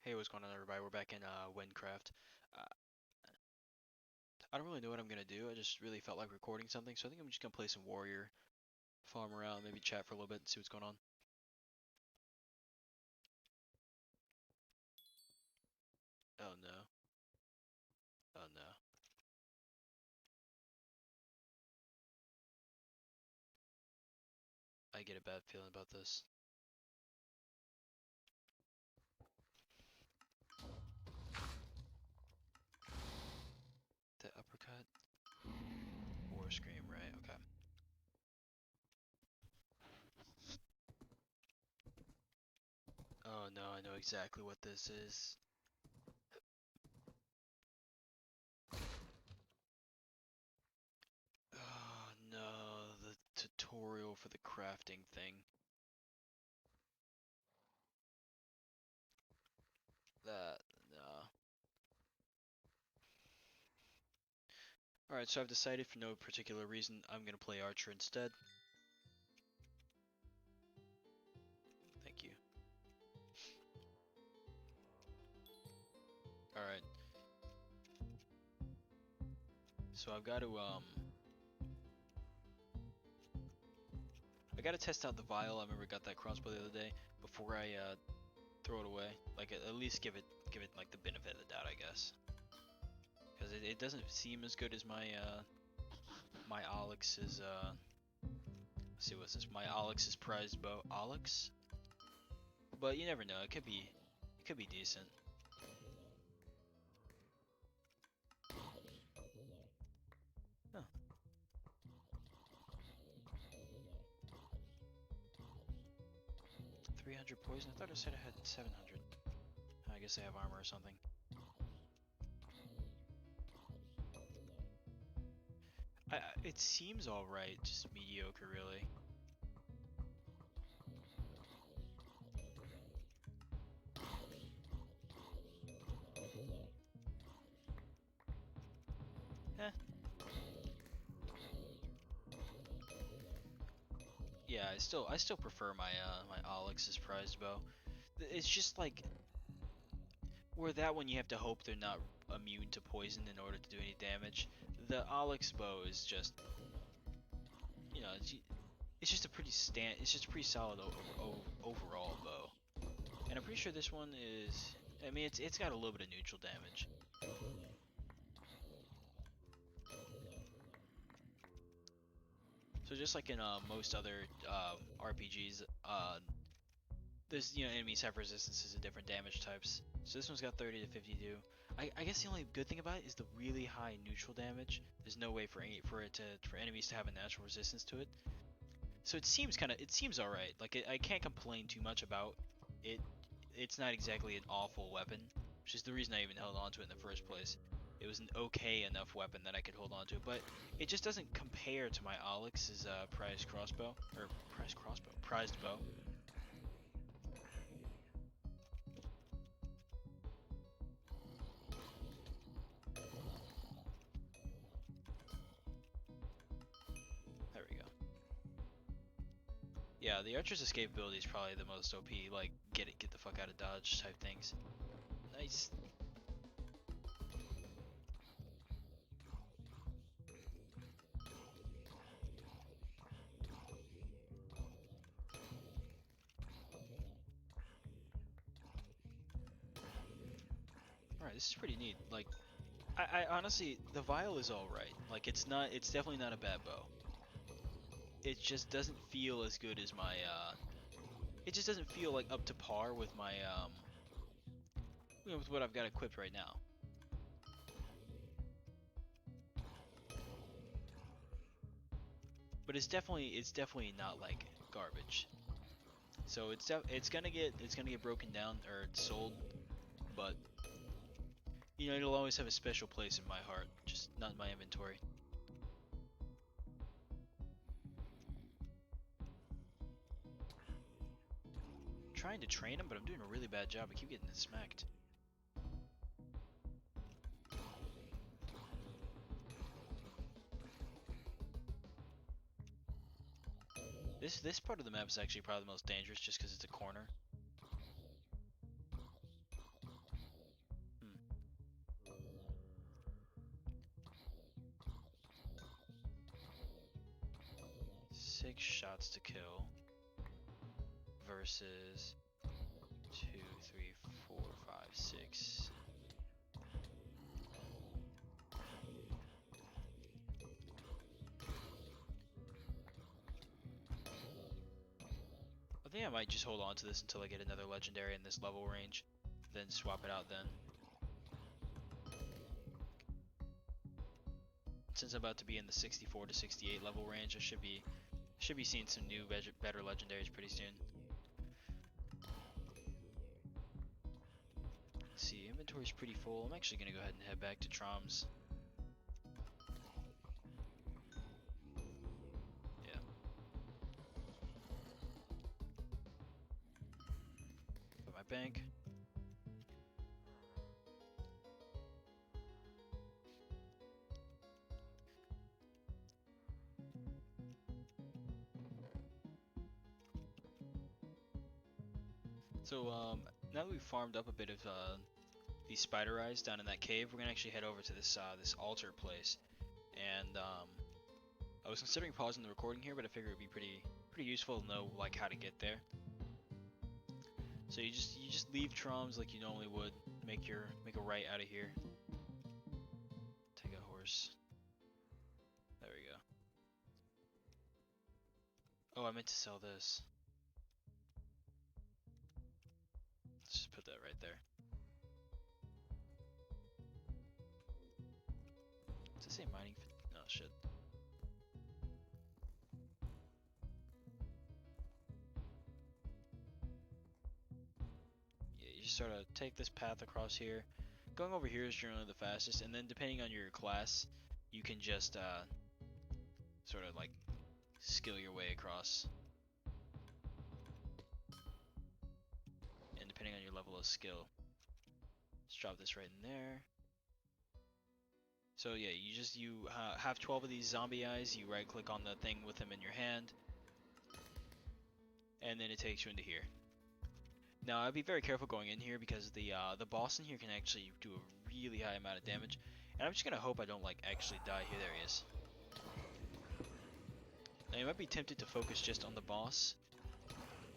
Hey, what's going on, everybody? We're back in Wynncraft. Uh, I don't really know what I'm gonna do. I just really felt like recording something, so I think I'm just gonna play some Warrior, farm around, maybe chat for a little bit, and see what's going on. Oh no. Oh no. I get a bad feeling about this. The uppercut? War Scream, right? Okay. Oh no, I know exactly what this is. Oh no, the tutorial for the crafting thing. That, no. Alright, so I've decided for no particular reason I'm gonna play Archer instead. Thank you. Alright. So I've got to I gotta test out the vial. I remember I got that crossbow the other day before I throw it away. Like at least give it like the benefit of the doubt, I guess. Because it doesn't seem as good as my Alex's let's see, what's this? My Alex's prized bow, Alex. But you never know. It could be decent. Huh. 300 poison. I thought it said I had 700. I guess I have armor or something. It seems alright, just mediocre, really. Eh, yeah, I still prefer my Alex's prized bow. It's just like where that one you have to hope they're not immune to poison in order to do any damage. The Alex bow is just, you know, it's just a pretty it's just a pretty solid overall bow. And I'm pretty sure this one is, I mean, it's got a little bit of neutral damage. So just like in most other RPGs, there's, enemies have resistances to different damage types. So this one's got 30 to 52. I guess the only good thing about it is the really high neutral damage. There's no way for enemies to have a natural resistance to it. So it seems all right. Like I can't complain too much about it. It's not exactly an awful weapon, which is the reason I even held on to it in the first place. It was an okay enough weapon that I could hold on to, but it just doesn't compare to my Alex's prized bow. There we go. Yeah, the Archer's escape ability is probably the most OP, like get the fuck out of dodge type things. Nice. Alright, this is pretty neat. Like, I honestly, the vial is alright. Like, it's definitely not a bad bow. It just doesn't feel as good as it just doesn't feel like up to par with with what I've got equipped right now. But it's definitely not like garbage. So it's gonna get broken down or sold, but it'll always have a special place in my heart, just not in my inventory. I'm trying to train him, but I'm doing a really bad job. I keep getting smacked. This part of the map is actually probably the most dangerous, just because it's a corner. 6 shots to kill versus 2, 3, 4, 5, 6. I think I might just hold on to this until I get another legendary in this level range, then swap it out then. Since I'm about to be in the 64 to 68 level range, I should be seeing some new better legendaries pretty soon. Let's see, inventory's pretty full. I'm actually gonna go ahead and head back to Trom's. Yeah. Put my bank. So now that we've farmed up a bit of these spider eyes down in that cave, we're gonna actually head over to this this altar place. And I was considering pausing the recording here, but I figured it'd be pretty useful to know like how to get there. So you just leave Trom's like you normally would. Make a right out of here. Take a horse. There we go. Oh, I meant to sell this. Let's just put that right there. Does it say mining? Oh shit. Yeah, you just sort of take this path across here. Going over here is generally the fastest, and then depending on your class, you can just sort of like skill your way across. And depending on your level of skill. Let's drop this right in there. So yeah, you have 12 of these zombie eyes, you right click on the thing with them in your hand, and then it takes you into here. Now I'd be very careful going in here because the boss in here can actually do a really high amount of damage, and I'm just gonna hope I don't like actually die here. There he is. Now you might be tempted to focus just on the boss.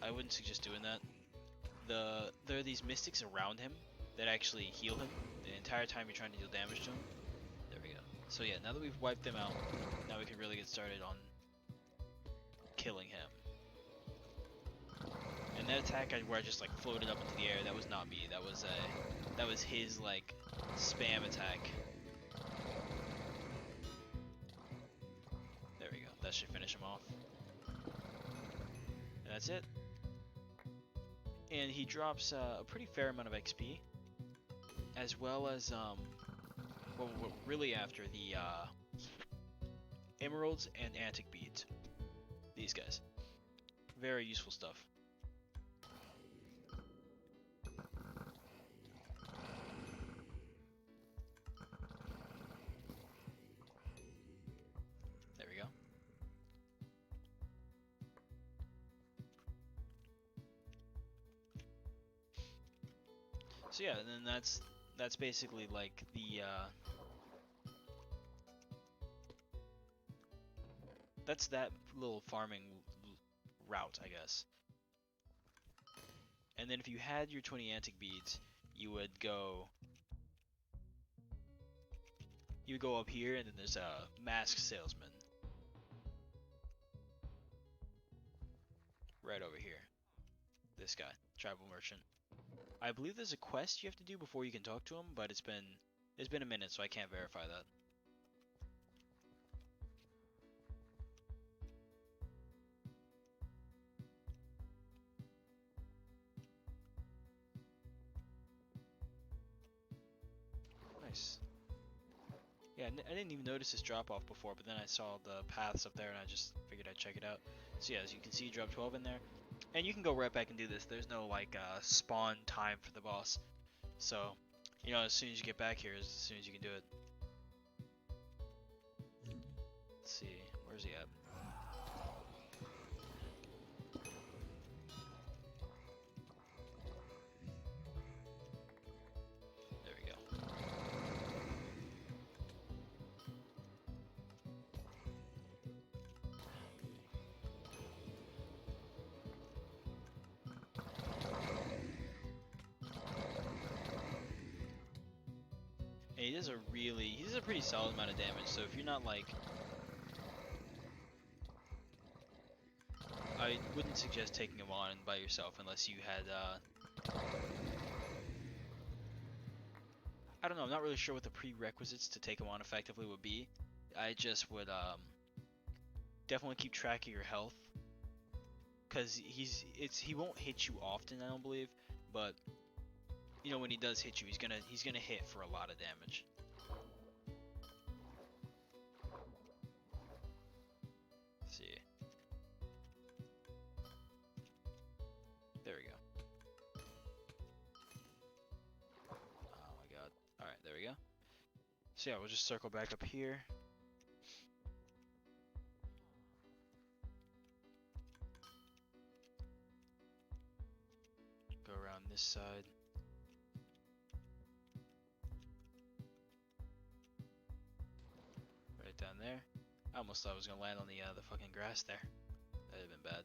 I wouldn't suggest doing that. There are these mystics around him that actually heal him the entire time you're trying to deal damage to him. There we go. So yeah, now that we've wiped them out, now we can really get started on killing him. And that attack where I just like floated up into the air, that was not me. That was his like spam attack. There we go. That should finish him off. And that's it. And he drops a pretty fair amount of XP, as well as well, we're really after the emeralds and antic beads. These guys, very useful stuff. There we go. So yeah, and then that's basically like the that's that little farming route, I guess. And then if you had your 20 antic beads, you would go up here, and then there's a masked salesman right over here. This guy, tribal merchant. I believe there's a quest you have to do before you can talk to him, but it's been a minute, so I can't verify that. Nice. Yeah, I didn't even notice this drop off before, but then I saw the paths up there and I just figured I'd check it out. So yeah, as you can see, you drop 12 in there. And you can go right back and do this. There's no like spawn time for the boss. So, you know, as soon as you get back here, as soon as you can do it. Let's see, where's he at? There we go. And he does a pretty solid amount of damage. So if you're not like, I wouldn't suggest taking him on by yourself unless you had, I don't know, I'm not really sure what the prerequisites to take him on effectively would be. I just would, definitely keep track of your health. Cause he won't hit you often, I don't believe, but you know, when he does hit you, he's gonna hit for a lot of damage. Let's see. There we go. Oh my god. Alright, there we go. So yeah, we'll just circle back up here. Go around this side. Right down there. I almost thought I was gonna land on the fucking grass there. That'd have been bad.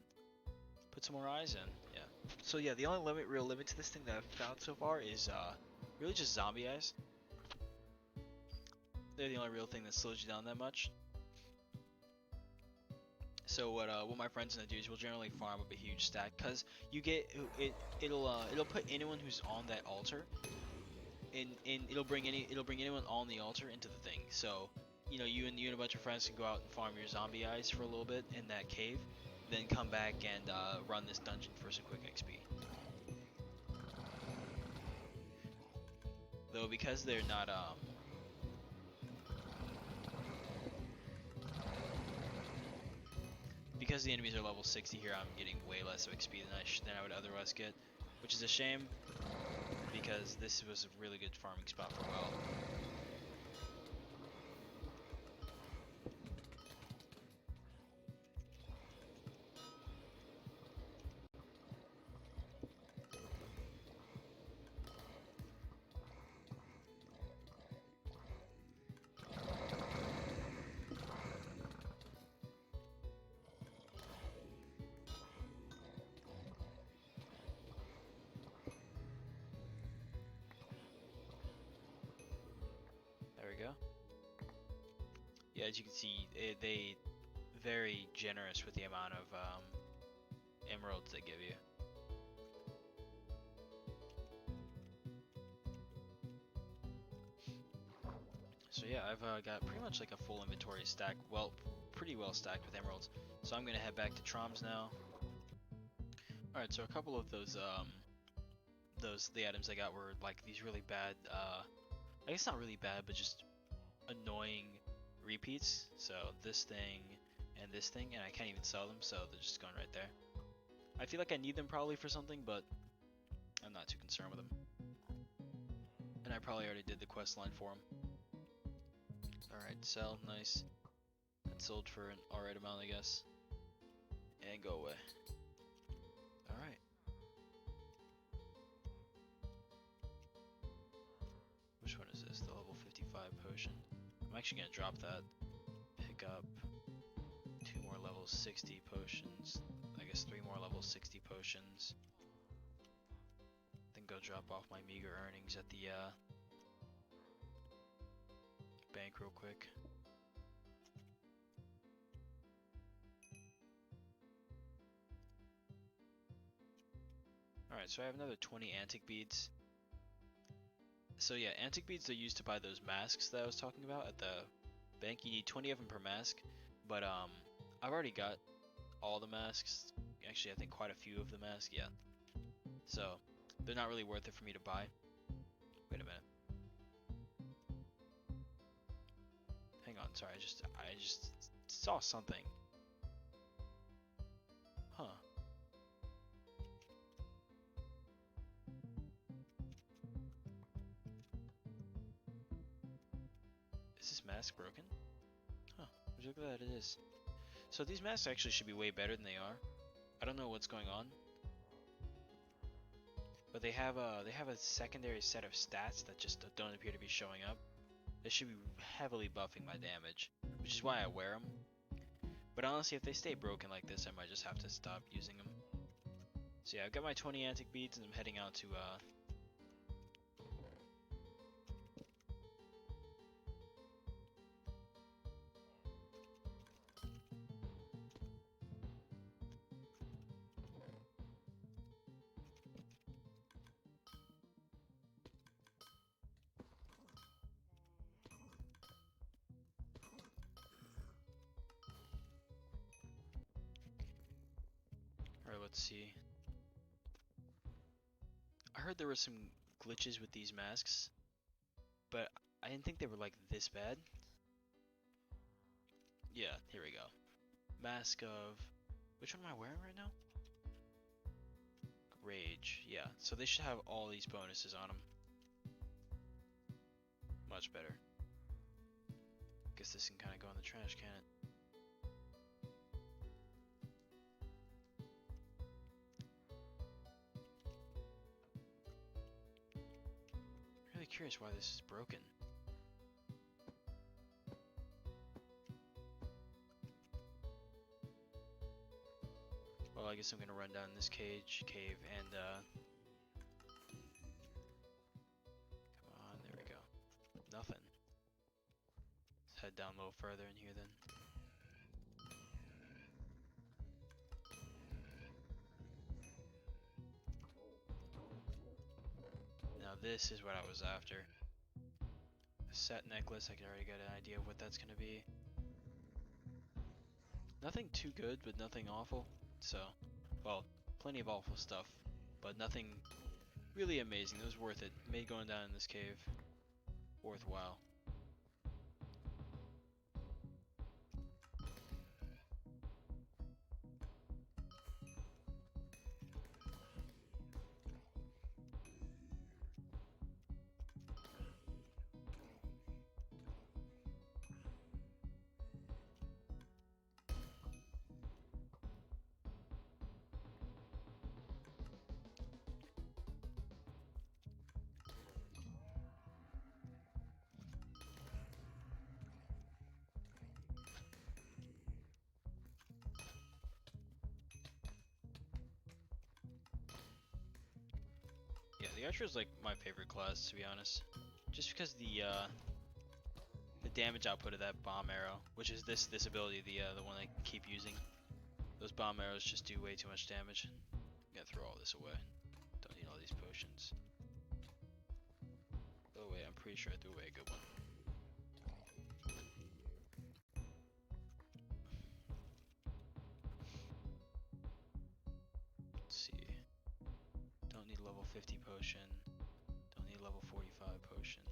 Put some more eyes in. Yeah. So yeah, the only real limit to this thing that I've found so far is really just zombie eyes. They're the only real thing that slows you down that much. So what my friends gonna do is we'll generally farm up a huge stack, cause you get it'll put anyone who's on that altar in it'll bring anyone on the altar into the thing. So you know, you and a bunch of friends can go out and farm your zombie eyes for a little bit in that cave, then come back and run this dungeon for some quick XP. Though because they're not because the enemies are level 60 here, I'm getting way less of XP than I would otherwise get, which is a shame because this was a really good farming spot for well. There we go. Yeah, as you can see, they very generous with the amount of emeralds they give you. So yeah, I've got pretty much like a full inventory stack, well, pretty well stacked with emeralds. So I'm gonna head back to Troms now. Alright, so a couple of those the items I got were like these really bad, I guess not really bad, but just annoying repeats. So this thing and this thing, and I can't even sell them, so they're just going right there. I feel like I need them probably for something, but I'm not too concerned with them. And I probably already did the quest line for them. Alright, sell, nice. That sold for an alright amount, I guess. And go away. Alright. Which one is this? The level 55 potion. I'm actually gonna drop that. Pick up 2 more level 60 potions. I guess 3 more level 60 potions. Then go drop off my meager earnings at the bank real quick. Alright, so I have another 20 antique beads. So yeah, antique beads are used to buy those masks that I was talking about at the bank. You need 20 of them per mask, but I've already got all the masks. Actually, I think quite a few of the masks, yeah. So, they're not really worth it for me to buy. Wait a minute. Hang on, sorry, I just saw something. Huh. Is this mask broken? Huh, would you look at that, it is. So these masks actually should be way better than they are. I don't know what's going on. But they have a secondary set of stats that just don't appear to be showing up. They should be heavily buffing my damage, which is why I wear them. But honestly, if they stay broken like this, I might just have to stop using them. So yeah, I've got my 20 antique beads, and I'm heading out to Let's see. I heard there were some glitches with these masks, but I didn't think they were like this bad. Yeah, here we go. Mask of... Which one am I wearing right now? Rage, yeah. So they should have all these bonuses on them. Much better. Guess this can kind of go in the trash, can it? Really curious why this is broken. Well, I guess I'm gonna run down this cave, and come on, there we go. Nothing. Let's head down a little further in here then. Now this is what I was after. A set necklace, I can already get an idea of what that's gonna be. Nothing too good, but nothing awful. So, well, plenty of awful stuff, but nothing really amazing. It was worth it. Made going down in this cave worthwhile. Yeah, the Archer is like my favorite class, to be honest. Just because the damage output of that bomb arrow, which is this ability, the one I keep using. Those bomb arrows just do way too much damage. Gotta throw all this away. Don't need all these potions. Oh wait, I'm pretty sure I threw away a good one. Let's see. Don't need level 50 potion. Don't need level 45 potion.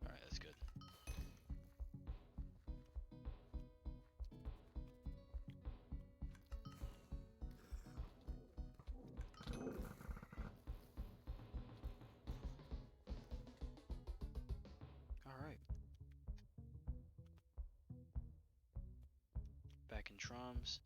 Alright, that's good. Alright. Back in Troms.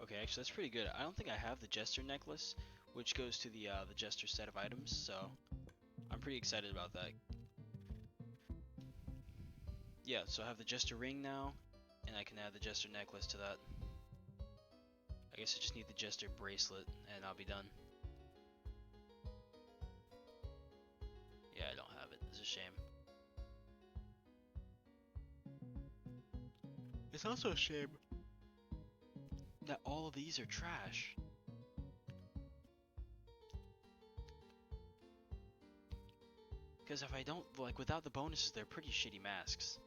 Okay, actually that's pretty good. I don't think I have the Jester necklace, which goes to the Jester set of items, so I'm pretty excited about that. Yeah, so I have the Jester ring now, and I can add the Jester necklace to that. I guess I just need the Jester bracelet, and I'll be done. Yeah, I don't have it. It's a shame. It's also a shame that all of these are trash. Because if I don't, like, without the bonuses, they're pretty shitty masks.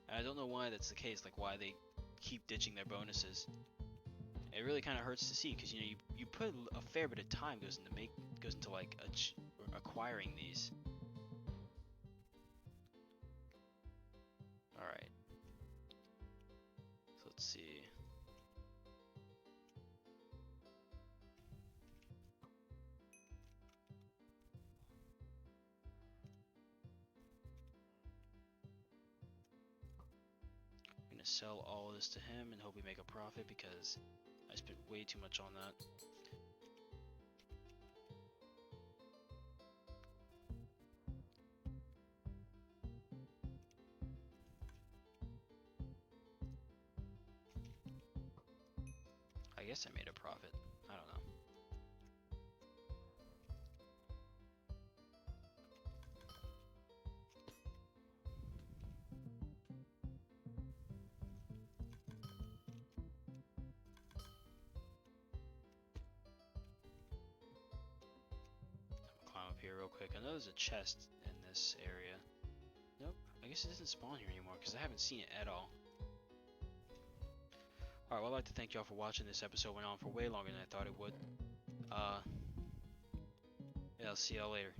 And I don't know why that's the case, like why they keep ditching their bonuses. It really kind of hurts to see, because you know you put a fair bit of time goes into like acquiring these. All right. So let's see. I'm gonna sell all of this to him and hope we make a profit because I spent way too much on that. I guess I made a profit. I don't know. Climb up here real quick. I know there's a chest in this area. Nope. I guess it doesn't spawn here anymore because I haven't seen it at all. Alright, well, I'd like to thank y'all for watching. This episode went on for way longer than I thought it would. Yeah, I'll see y'all later.